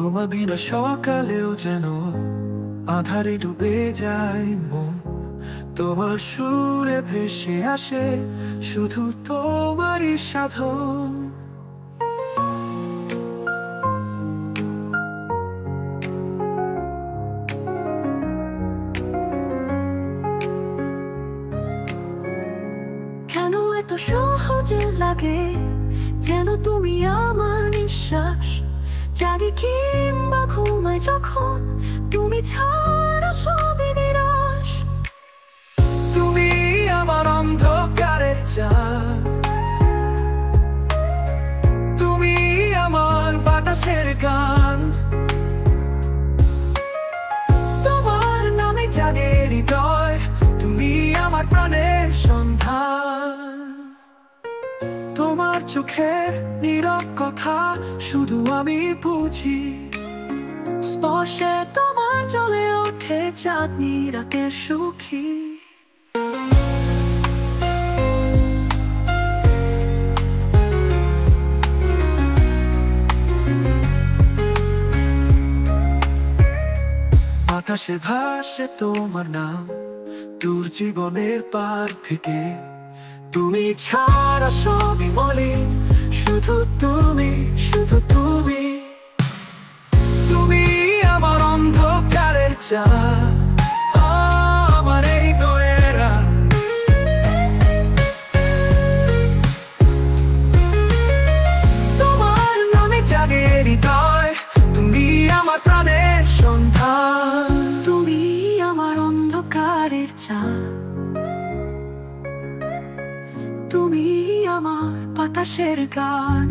তোমার বিনা সকালেও যেন আধারে ডুবে যায় মন। তোমার সুরে ভেসে আসে শুধু তোমারই সাধন। কেন এত সহজে লাগে যেন তুমি আমার নিঃশ্বাস, জাগি কিংবা ঘুমাই যখন তুমি ছাড়া সবই নিরাশ। তুমি আমার অন্ধকারের চাঁদ, তুমি আমার বাতাসের গান। তোমার নামে জাগে হৃদয়, তুমি আমার প্রাণের সন্ধান। তোমার চোখের নীরব কথা শুধু আমি বুঝি, স্পর্শে তোমার জ্বলে ওঠে চাঁদনি রাতের সুখী। আকাশে ভাসে তোমার নাম দূর জীবনের পার থেকে। তুমি ছাড়া সবই মলিন, শুধু তুমি, শুধু তুমি। তুমি আমার অন্ধকারের চাঁদ, আমার এই দোয়েরা। তোমার নামে জাগে হৃদয়, তুমি আমার প্রাণের সন্ধান। তুমি আমার অন্ধকারের চাঁদ, তুমি আমার বাতাসের গান।